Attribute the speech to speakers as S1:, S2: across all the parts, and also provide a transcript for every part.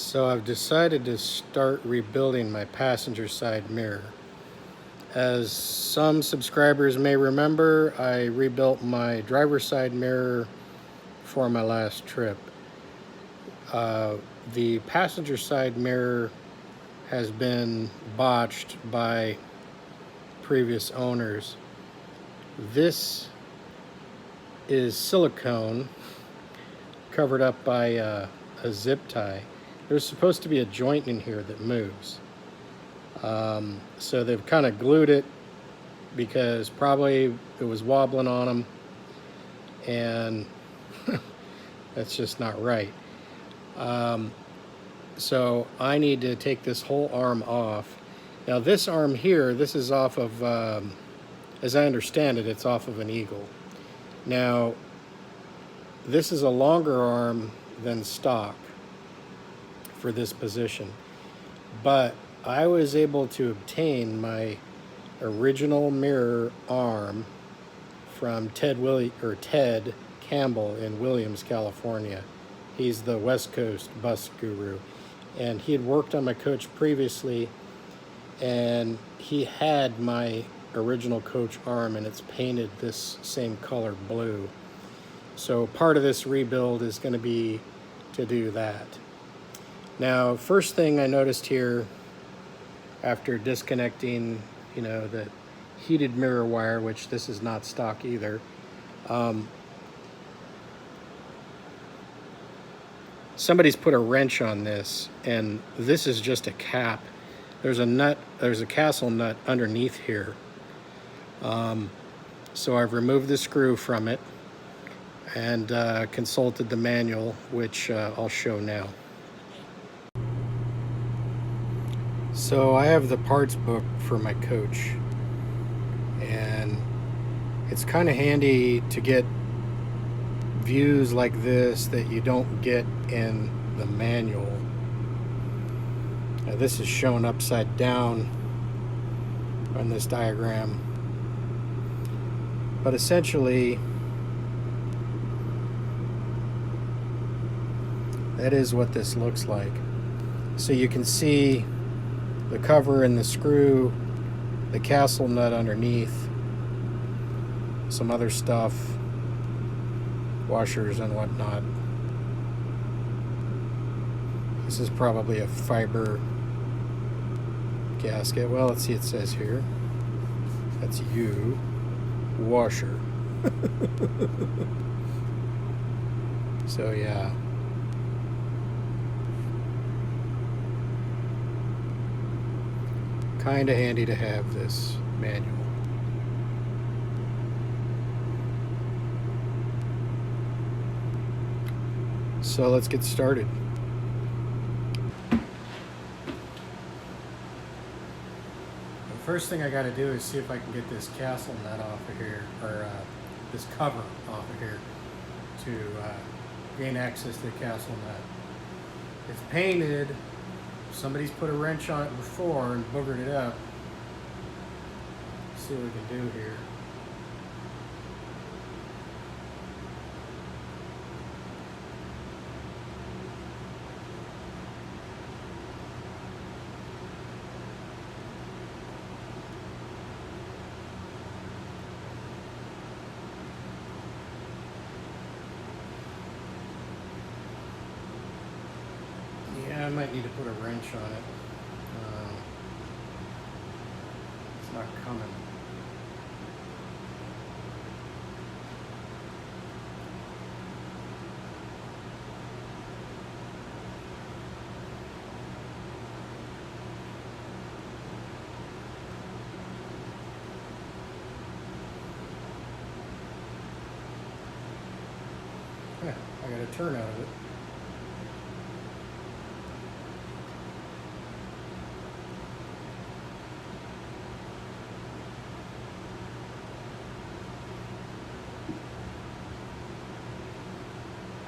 S1: So I've decided to start rebuilding my passenger side mirror. As some subscribers may remember, I rebuilt my driver's side mirror for my last trip. The passenger side mirror has been botched by previous owners. This is silicone covered up by a zip tie. There's supposed to be a joint in here that moves. So they've kind of glued it because probably it was wobbling on them, and that's just not right. So I need to take this whole arm off. Now this arm here, this is off of, as I understand it, it's off of an Eagle. Now this is a longer arm than stock for this position, but I was able to obtain my original mirror arm from Ted Campbell in Williams, California. He's the West Coast bus guru, and he had worked on my coach previously, and he had my original coach arm, and it's painted this same color blue. So part of this rebuild is going to be to do that. Now, first thing I noticed here after disconnecting, the heated mirror wire, which this is not stock either, somebody's put a wrench on this, and this is just a cap. There's a castle nut underneath here. So I've removed the screw from it and consulted the manual, which I'll show now. So I have the parts book for my coach, and it's kind of handy to get views like this that you don't get in the manual. Now, this is shown upside down on this diagram, but essentially that is what this looks like. So you can see the cover and the screw, the castle nut underneath, some other stuff, washers and whatnot. This is probably a fiber gasket. Well, let's see, it says here. That's U, washer. So yeah. Kind of handy to have this manual. So let's get started. The first thing I got to do is see if I can get this castle nut off of here, or this cover off of here, to gain access to the castle nut. It's painted. Somebody's put a wrench on it before and boogered it up. Let's see what we can do here. Yeah, I might need to put a wrench on it. It's not coming. Yeah, I got a turn out of it.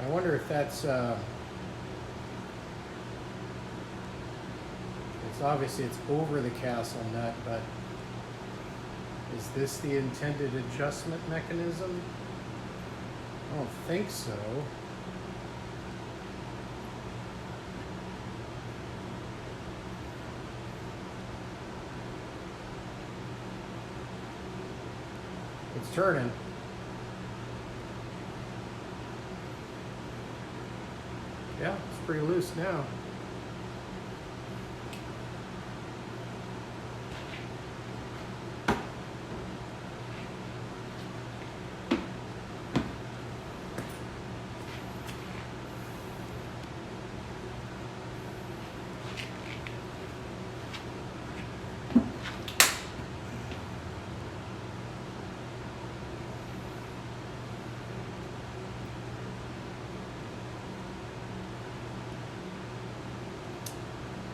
S1: I wonder if that's, it's obviously it's over the castle nut, but is this the intended adjustment mechanism? I don't think so. It's turning. Yeah, it's pretty loose now.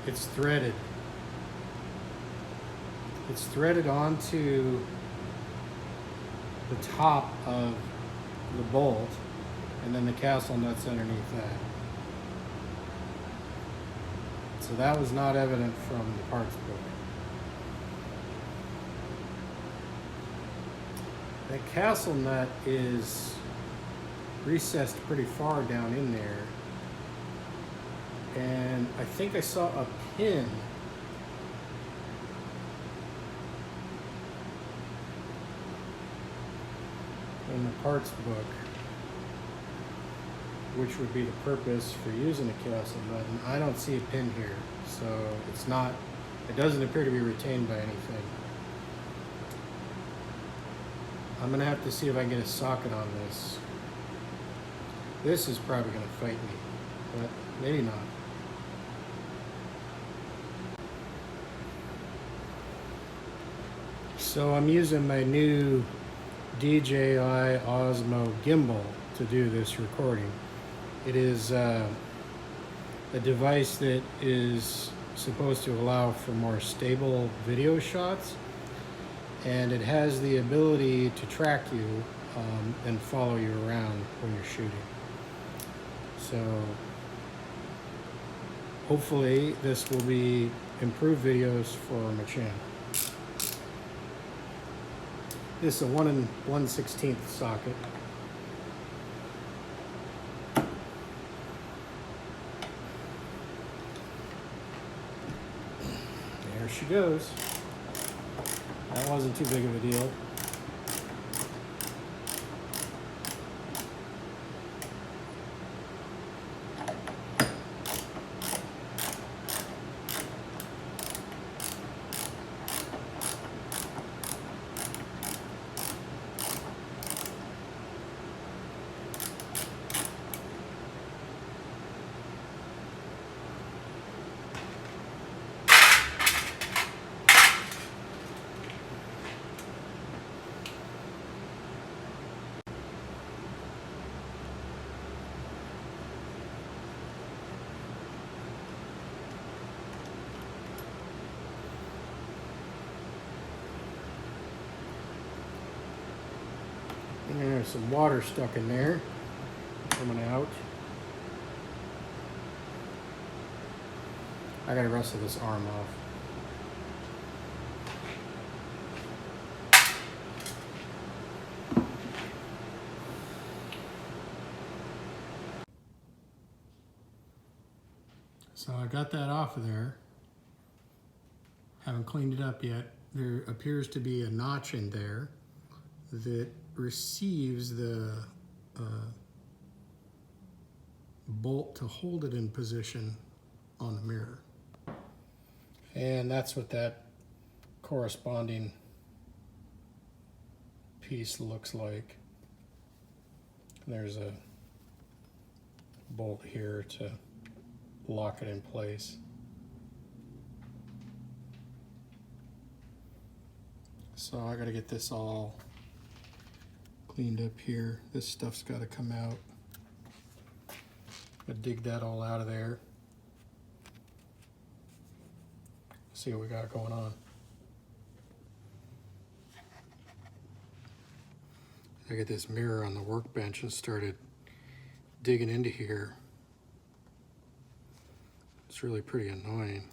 S1: It's threaded. It's threaded onto the top of the bolt, and then the castle nuts underneath that. So that was not evident from the parts book. The castle nut is recessed pretty far down in there. And I think I saw a pin in the parts book, which would be the purpose for using a castle nut. And I don't see a pin here, so it's not, it doesn't appear to be retained by anything. I'm gonna have to see if I can get a socket on this. This is probably gonna fight me, but maybe not. So I'm using my new DJI Osmo gimbal to do this recording. It is a device that is supposed to allow for more stable video shots, and it has the ability to track you and follow you around when you're shooting. So hopefully this will be improved videos for my channel. This is a 1 1/16 socket. There she goes. That wasn't too big of a deal. And there's some water stuck in there, coming out. I gotta wrestle this arm off. So I got that off of there. Haven't cleaned it up yet. There appears to be a notch in there that receives the bolt to hold it in position on the mirror. And that's what that corresponding piece looks like. There's a bolt here to lock it in place. So I gotta get this all cleaned up here. This stuff's gotta come out. I dig that all out of there. See what we got going on. I got this mirror on the workbench and started digging into here. It's really pretty annoying.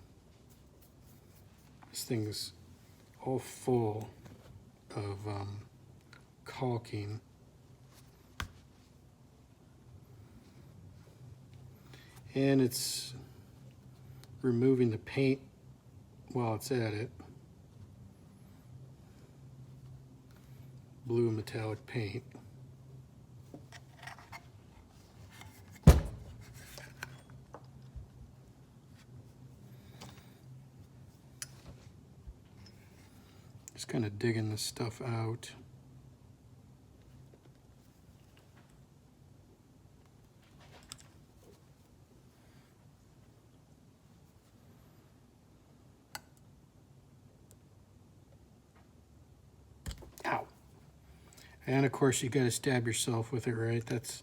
S1: This thing's all full of caulking. And it's removing the paint while it's at it. blue metallic paint. Just kind of digging this stuff out. Ow. And of course you got to stab yourself with it, right? That's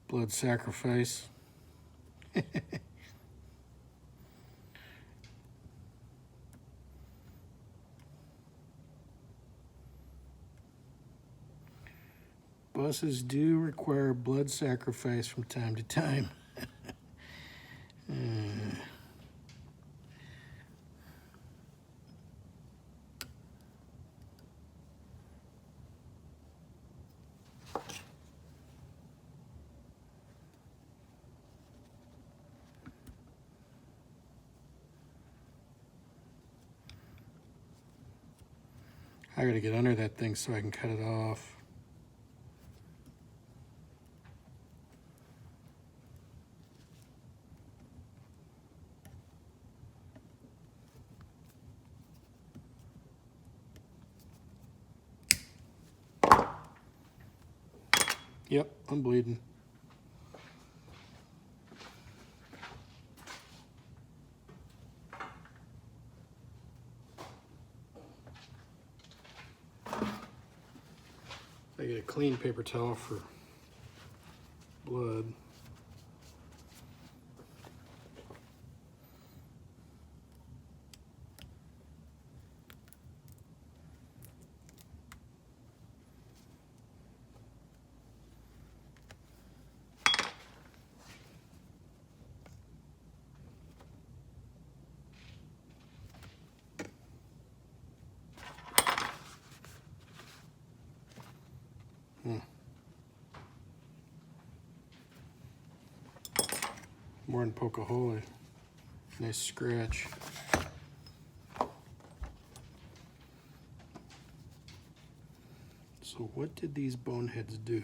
S1: blood sacrifice. Buses do require blood sacrifice from time to time. I gotta get under that thing so I can cut it off. Yep, I'm bleeding. I get a clean paper towel for blood. More than poke a hole. Nice scratch. So what did these boneheads do?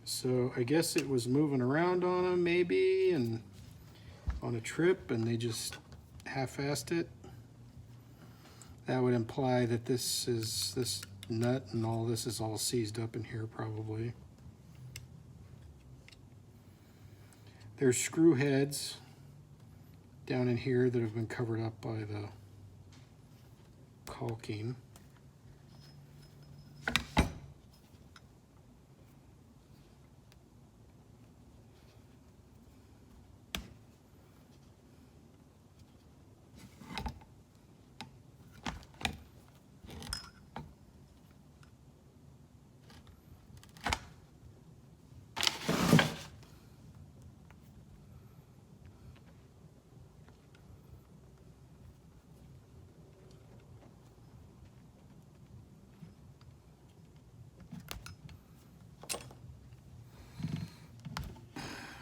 S1: So I guess it was moving around on them maybe, and on a trip, and they just half-assed it. That would imply that this nut and all this is all seized up in here probably. There's screw heads down in here that have been covered up by the caulking.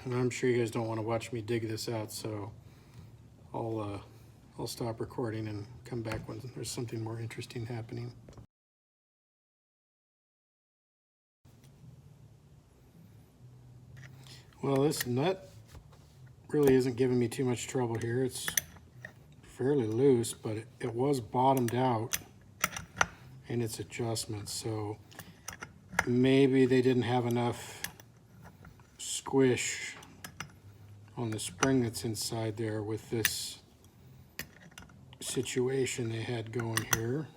S1: And I'm sure you guys don't want to watch me dig this out, so I'll stop recording and come back when there's something more interesting happening. Well, this nut really isn't giving me too much trouble here. It's fairly loose, but it was bottomed out in its adjustments, so maybe they didn't have enough squish on the spring that's inside there with this situation they had going here,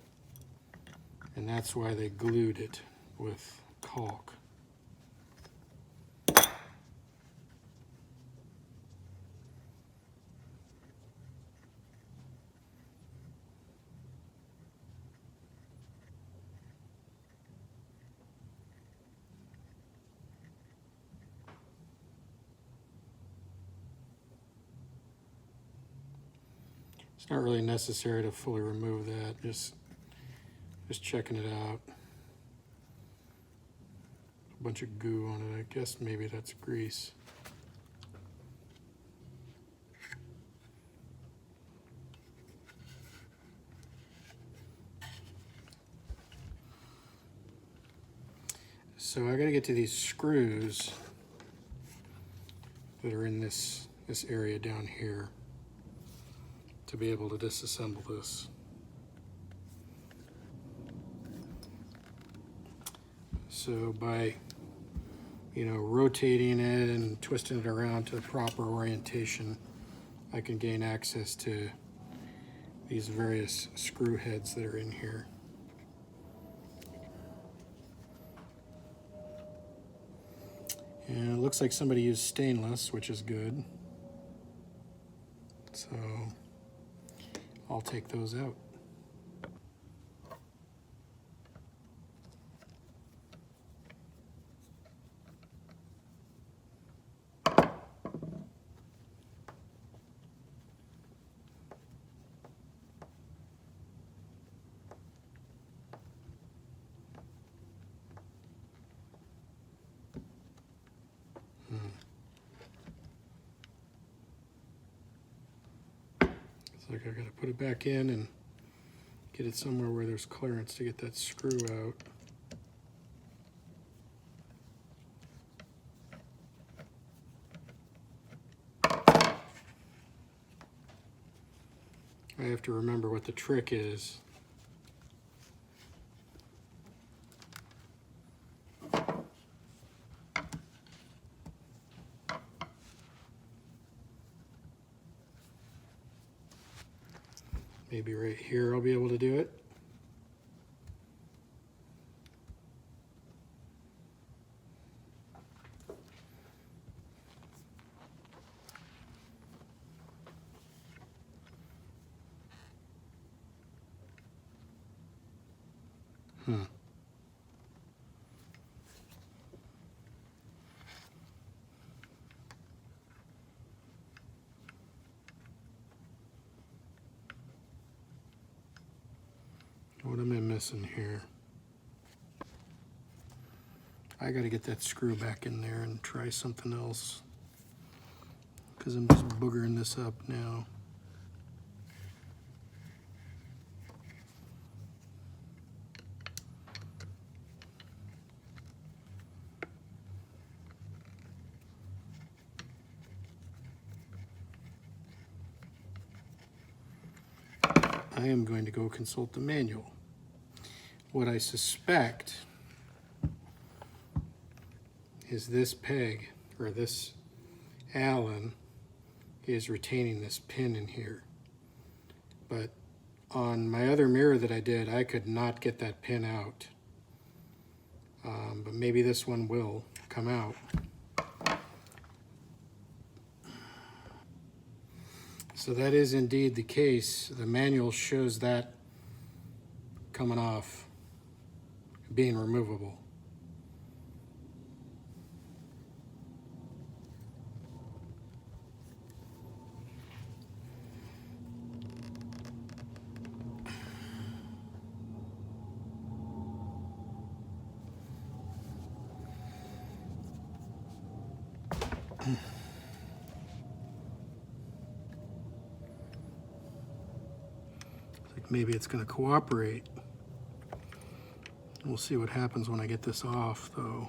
S1: and that's why they glued it with caulk. It's not really necessary to fully remove that, just checking it out. A bunch of goo on it. I guess maybe that's grease. So I got to get to these screws that are in this area down here to be able to disassemble this. So by, you know, rotating it and twisting it around to the proper orientation, I can gain access to these various screw heads that are in here. And it looks like somebody used stainless, which is good. So I'll take those out. It's like I gotta put it back in and get it somewhere where there's clearance to get that screw out. I have to remember what the trick is. Maybe right here I'll be able to do it. What am I missing here? I gotta get that screw back in there and try something else, because I'm just boogering this up now. I am going to go consult the manual. What I suspect is this peg, or this Allen, is retaining this pin in here. But on my other mirror that I did, I could not get that pin out. But maybe this one will come out. So that is indeed the case. The manual shows that coming off, being removable. Maybe it's going to cooperate. We'll see what happens when I get this off, though.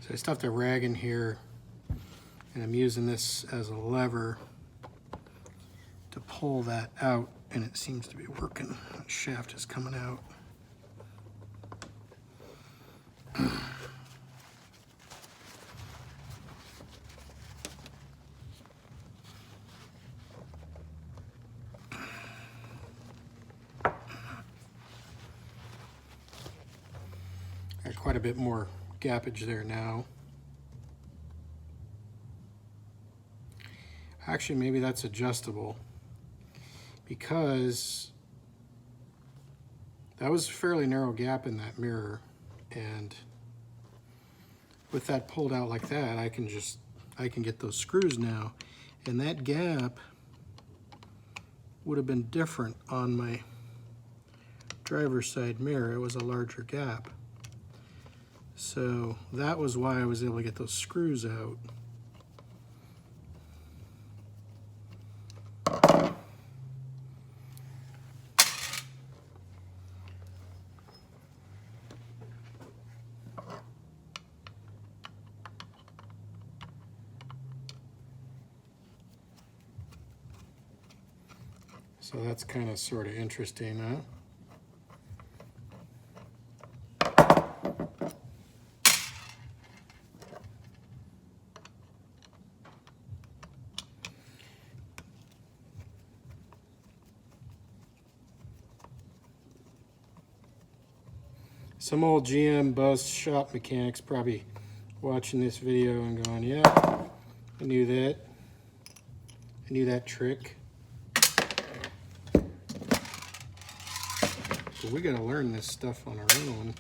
S1: So I stuffed a rag in here And I'm using this as a lever to pull that out, and it seems to be working. The shaft is coming out. Got quite a bit more gappage there now. Actually, maybe that's adjustable, because that was a fairly narrow gap in that mirror, and with that pulled out like that, I can get those screws now, and that gap would have been different on my driver's side mirror. It was a larger gap. So that was why I was able to get those screws out. So that's kind of sort of interesting, huh? Some old GM bus shop mechanics probably watching this video and going, yeah, I knew that. I knew that trick. But we gotta learn this stuff on our own.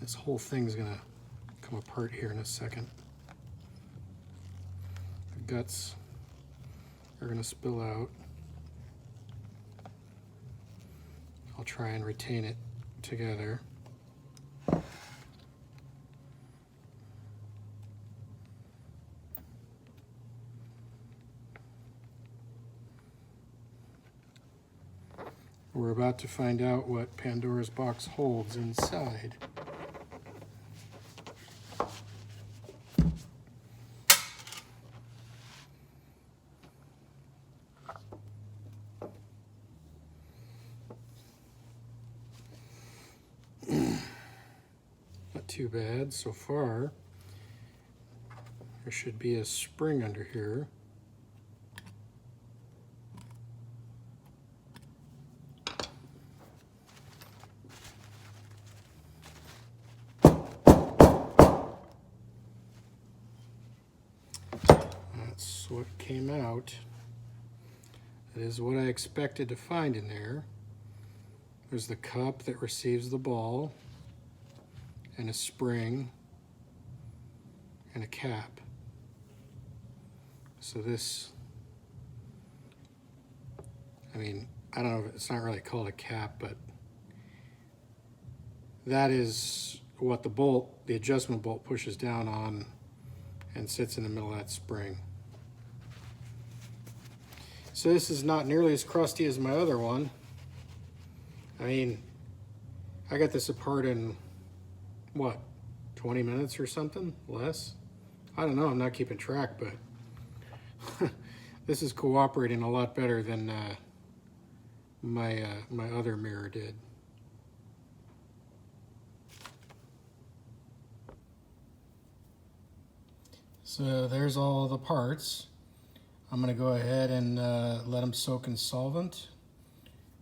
S1: This whole thing's gonna come apart here in a second. The guts are gonna spill out. I'll try and retain it together. We're about to find out what Pandora's box holds inside. Not too bad so far. There should be a spring under here. That's what came out. That is what I expected to find in there. There's the cup that receives the ball, and a spring, and a cap. So this, I mean, I don't know if it's not really called a cap, but that is what the bolt, the adjustment bolt, pushes down on and sits in the middle of that spring. So this is not nearly as crusty as my other one. I mean, I got this apart in, what, 20 minutes or something? Less? I don't know, I'm not keeping track, but this is cooperating a lot better than my other mirror did. So there's all the parts. I'm gonna go ahead and let them soak in solvent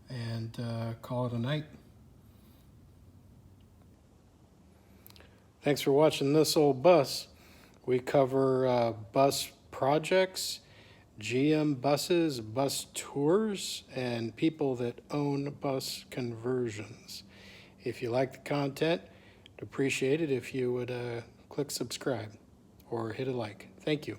S1: and call it a night. Thanks for watching This Old Bus. We cover bus projects, GM buses, bus tours, and people that own bus conversions. If you like the content, I'd appreciate it if you would click subscribe or hit a like. Thank you.